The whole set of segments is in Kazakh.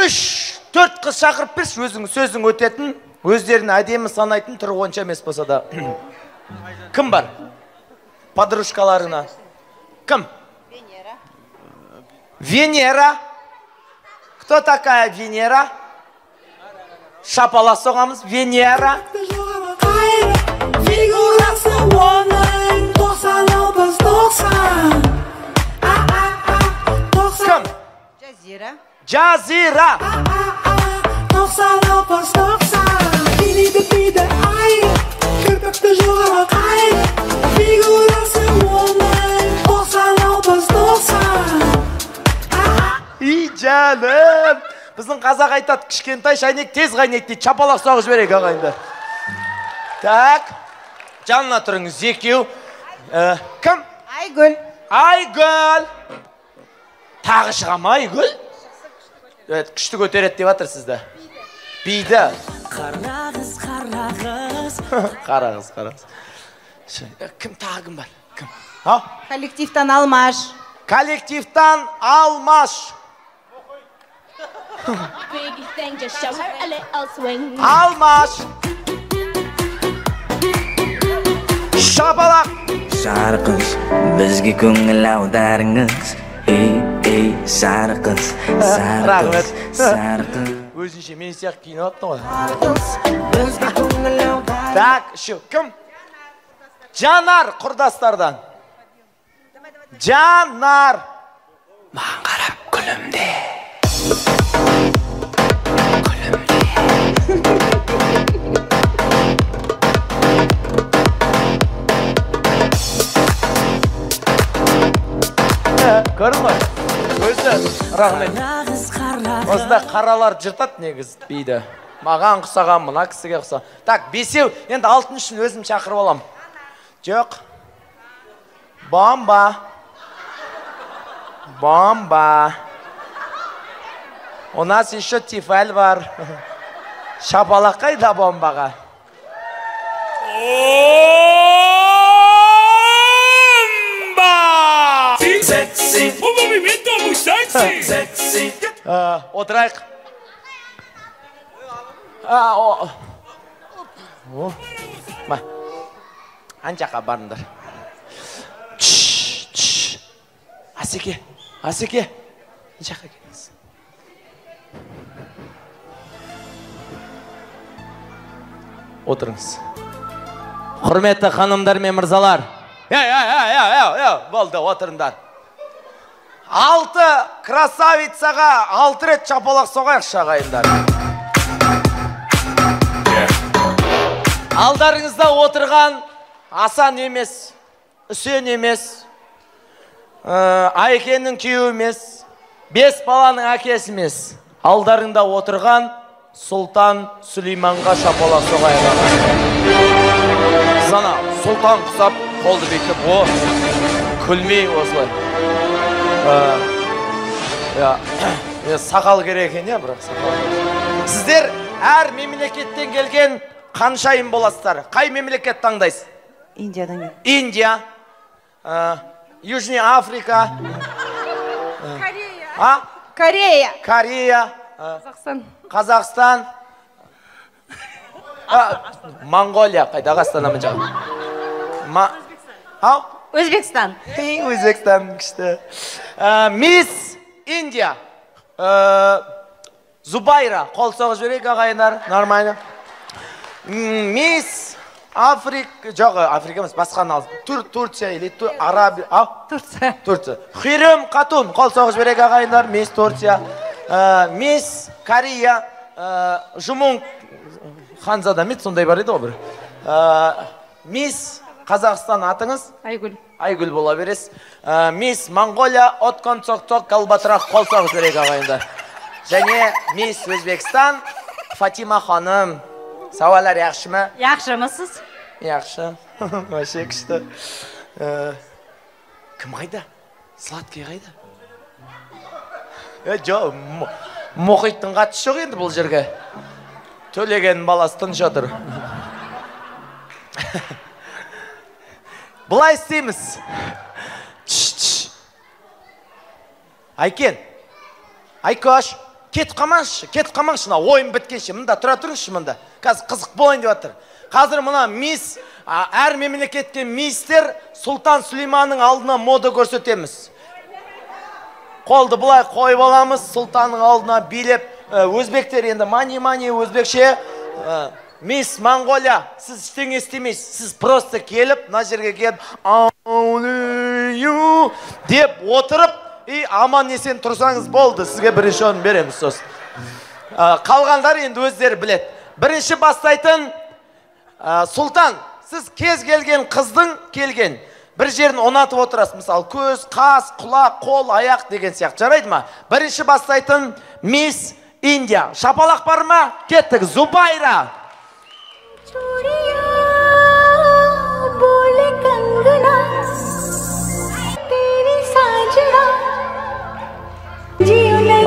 3-4 қыз шақырып берші, өзің сөзің өтетін, өздерін әдемі санайтын, түрі онша емес болса да. Кім бар? Подружкаларына. Кім? Венера. Кто такая Венера? Шапалақ соғамыз. Венера. Кім? Жазира. Жазира. И жаным. Біздің қазақ айтады, кішкентай шайнек тез қайнайды дейді. Шапалақ соғып жіберейік ағайындар. Так. Жанына тұрыңыз, екеу. Кім? Айгүл. Айгүл. Тағы шығам, Айгүл? Күшті көтереді деп атыр сізді. Биді. Қарағыз, қарағыз. Қарағыз, қарағыз. Кім тағы кім бар? Кім? Коллективтан Алмаш. Коллективтан Алмаш. Алмаш. Шапалақ. Шарқыз, бізге көңіл аударыңыз. Ей, сарқыз, сарқыз, сарқыз. Өзінше мен сияқты кейін алыпты ғой. Так, үшеу. Кім? Жанар құрдастардан. Жанар. Маған қарап күлімде. Көрдің ғой? Өзі, рахмет. Осында қаралар жыртат негіз бейді. Маған құсаған, мұна кісіге құсаған. Так, бесеу, енді алтын үшін өзім шақырып олам. Жоқ. Бомба. Бомба. У нас еще тифаль бар. Шапалақ қайда бомбаға? Sexy. Un movimiento muy sexy. Sexy. Отырайық. Анжаққа барыңдар. Асеке, Асеке. Жаққа келіңіз. Отырыңыз. Құрметті ханымдар мен мырзалар. Болды, отырыңдар. 6 красавицаға 6 рет шапалақ соғайық шағайындар. Алдарыңызда отырған Асан емес, Үсен емес, Айкеннің күйеуі емес, 5 баланың әкесі емес. Алдарыңда отырған Сұлтан Сүлейманға шапалақ соғайық. Сана, Сұлтан құсап, қолды бекіп, күлмей осылай. Сақал керек екен, бірақ сақал. Сіздер әр мемлекеттен келген қаншайым боласыздар? Қай мемлекет таңдайсыз? Индиядан кел. Индия, Южный Африка, Корея. Корея, Қазақстан. Қазақстан, Монголия, қайдағы астанамын жағын? Өзбекстан. Өзбекстан күшті. Мисс Индия, Зубайра, қол соғып жіберейік ағайындар, нормально. Мисс Африка, жоқ, Африка емес, басқаны алсын. Турция или Арабия, Турция. Хирем Қатун, қол соғып жіберейік ағайындар, мисс Турция. Мисс Корея, Жұмун Ханзада мет, сондай бар еді ғой бір. Мисс Қазақстан атыңыз? Айгүл. Айгүл бола бересіз. Мисс Монголия, Отқан Цоқтоқ, Қалбатырақ, қол соғып жіберейік ағайындар. Және мисс Өзбекстан, Фатима ханым. Сауалар яқшы ма? Яқшымысыз? Яқшы. Вообще күшті. Кім қайда? Сладкий қайда? Жоқ, мұхиттың қатысы жоқ енді бұл жерге. Төлеген баласы тыныш жатыр. Бұлай істейміз. Айкен, Айкош, кетіп қалмаңызшы, ойын біткенше, мында тұра тұрыңызшы мында. Қазір қызық болайын деп жатыр. Қазір мына мисс, әр мемлекетке мисстер Сұлтан Сүлейманның алдына мода көрсетеміз. Қолды бұлай қойып аламыз, сұлтанның алдына билеп, өзбектер енді мани өзбекше, мисс Монғолия, сіз ештеңе істемейсіз, сіз просто келіп, мына жерге келіп, аулию деп отырып, аман есен тұрсаңыз болды, сізге бірінші орын береміз сосын. Қалғандар енді өздері біледі. Бірінші бастайтын сұлтан, сіз кез келген қыздың келген бір жерін ұнатып отырасыз, мысалы көз, қас, құлақ, қол, аяқ деген сияқты, жарайды ма? Бірінші бастайтын мисс Индия. Шапалақ бар ма? Кеттік, Зубайра.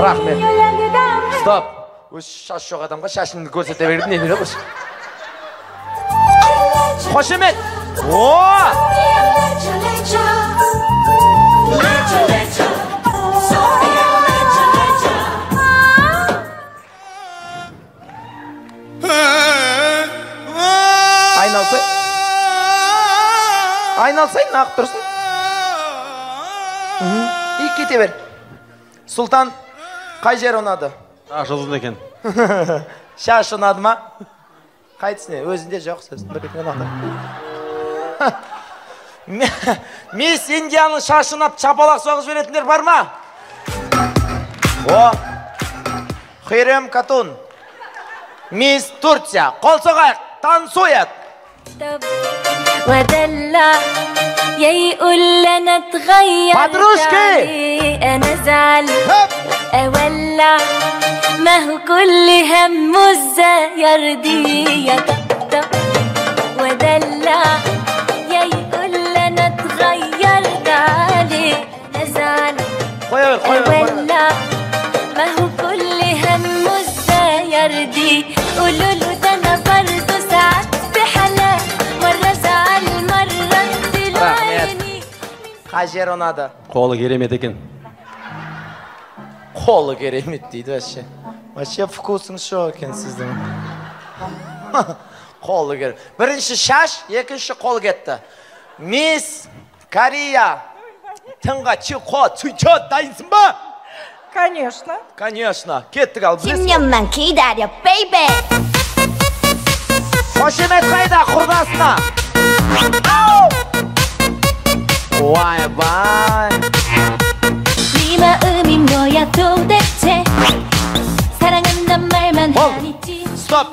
Рахмет. Стоп. Өз шаш жоқ адамға шашыңды көрсете беріп не беріп өз. Қошемет. Айналсайын, ақ тұрсын. Кете бер. Сұлтан, қай жер ұнады? Шаш ұзын екен. Шаш ұнады ма? Қайтысыне, өзінде жоқ сөз. Мисс Индияның шашынап чапалақ соғыз беретіндер бар ма? Хирем Катун. Мисс Турция. Қол соғайық, танцуят. ودلع يقول لنا اتغير انا زعل اولع ما هو كل همه ازاي يرضي يطبطب ودلع يقول لنا اتغير عليه انا زعل اولع ما هو كل همه ازاي يرضي قولوا له ده انا برضه ساعات بحالات مرة زعل مرة دلوقتي Қай жер ұнады? Қолы керемет екен. Қолы керемет дейді вообще. Вообще вкусыңыз жоқ екен сіздің. Қолы керемет. Бірінші шаш, екінші қол кетті. Мисс Корея. Тыңға чиқо, чуйчо, дайынсың ба? Конечно. Конечно. Кеттік ал. 10년만 기다려, baby. Қошемет қайда құрдасына? Вай. 네 마음이 뭐야 도대체 사랑한단 말만 하니지. Стоп.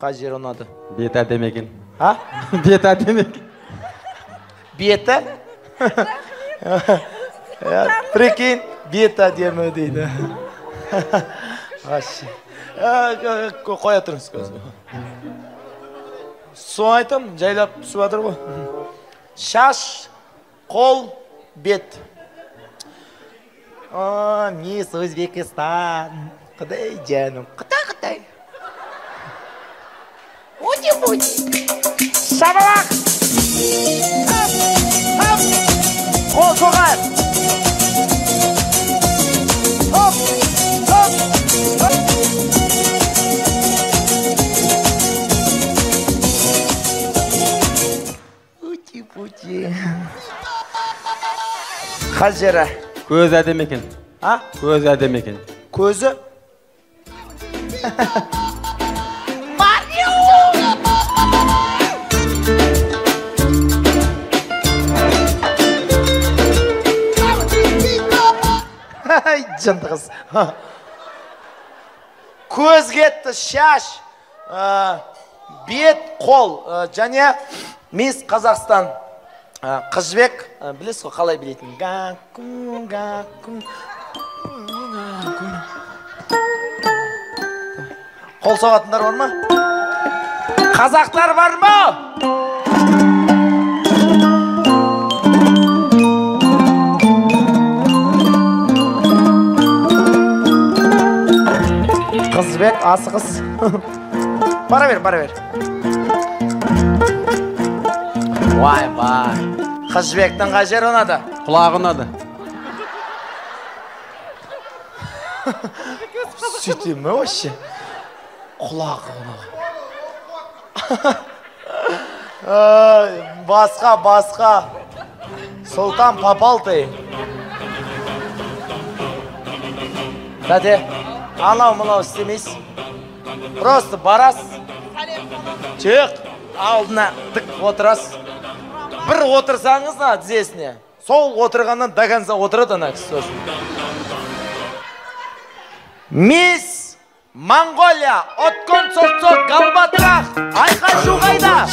Қай жер ұнады? Беті әдемі екен. Беті әдемі екен. Беті? Прикинь, беті әдемі дейді. Қоя тұрыңыз көзі. Су айтым, жайлап су атыр ғой. Шаш, қол, бет. Мисс Өзбекистан. Қыдай жаным, қытай. Уди-буди. Шабалақ. Қол соғайық. Уди-буди. Қай жері? Көз әдемі екен. Көз әдемі екен. Көзі? Жындығыз. Көз кетті, шаш, бет, қол. Және мисс Қазақстан. Қызжібек, білесіз ғой қалай білетін? Қол соғатындар бар ма? Қазақтар бар ма? Қызжібек, асығыз. Бара бер. Вай. Қызжібектің қай жері ұнады? Құлағы ұнады. сөйтейін ме вообще? Құлағы. Басқа. Сұлтан попал ты. Дәде, анау істемейсіз. Просто барасыз. Чек, алдына тік отырасыз. Бір отырсаңыз тізесіне. Сол отырғаннан даганса отырады ана кісі. Мисс Монголия, откон соқсоқ галбатрақ, айқай-шу қайда?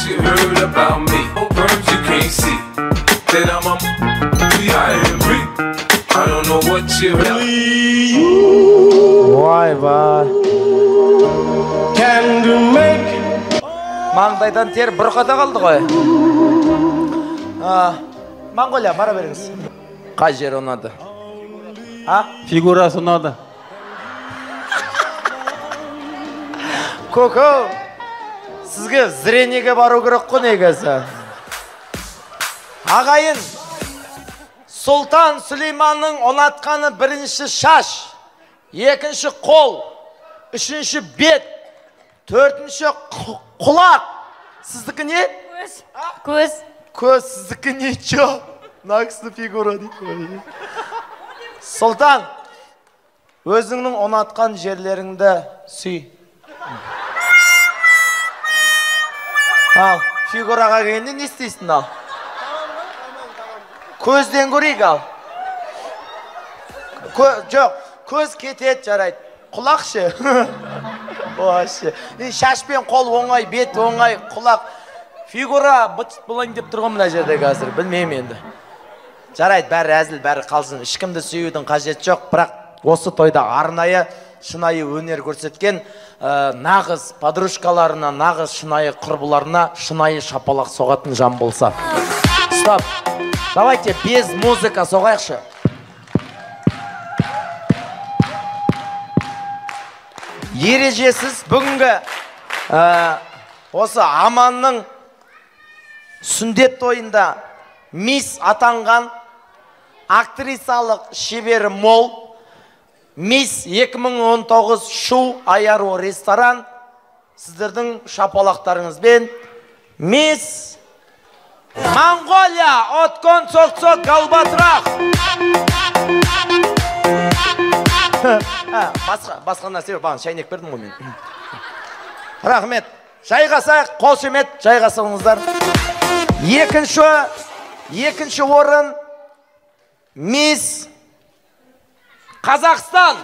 Вай. Маңдайдан тер бұрқата қалды ғой. Монголия, бара беріңіз. Қай жер ұнады? Фигурасы ұнады. Көкө, сізге зрениеге бару керек қой негізі. Ағайын, Сұлтан Сүлейманның ұнатқаны бірінші шаш, екінші қол, үшінші бет, төртінші құлақ. Сіздікі не? Көз. Көз, сіздікі не чо? Нақысты фигура дейді. Сұлтан, өзіңнің ұнатқан жерлеріңді сүй. Ал, фигураға келгенде не істейсің ал? Көзден көрейік ал. Жоқ, көз кетеді жарайды. Құлақ ше? Още. Шашпен қол оңай, бет оңай, құлақ. Фигура бұт бұлайын деп тұрған мына жерде қазір, білмеймін енді. Жарайды, бәрі әзіл, бәрі қалсын. Ешкімді сүюдің қажет жоқ, бірақ осы тойда арнайы шынайы өнер көрсеткен нағыз подружкаларына, нағыз шынайы құрбыларына шынайы шапалақ соғатын жан болса. Стоп. Давайте без музыка соғайықшы. Ережесіз бүгінгі осы Аманның сүндет тойында мисс атанған актрисалық шебері мол мисс 2019 шу Аяру ресторан сіздердің шапалақтарыңызбен мисс Монголия откон соқсоқ галбатрақ. Басқа нәрсе баған шайнек бердім ғой мен. Рахмет. Жайғасақ, қол шемет, жайғасыңыздар. Екінші орын мисс Қазақстан.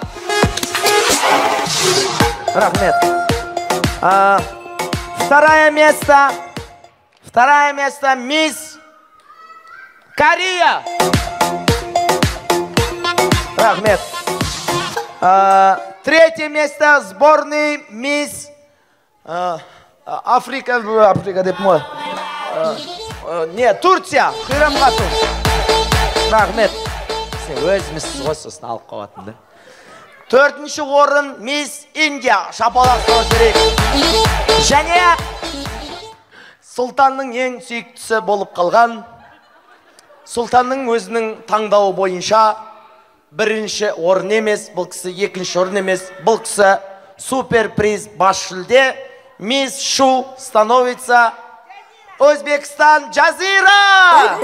Рахмет. Второе место мисс Корея. Рахмет. Третье место сборной мисс Африка деп мо. Не, Турция. Хирам Хатун. Рахмет. Сен өзіміз ғой сосын алып қалатын да. Төртінші орын мисс Индия. Шапалақ соғып жүрейік. Және Сұлтанның ең сүйіктісі болып қалған Сұлтанның өзінің таңдауы бойынша бірінші орын емес, бұл кісі екінші орын емес, бұл кісі суперприз бас жүлде мисс Шу становится Өзбекстан Жазира!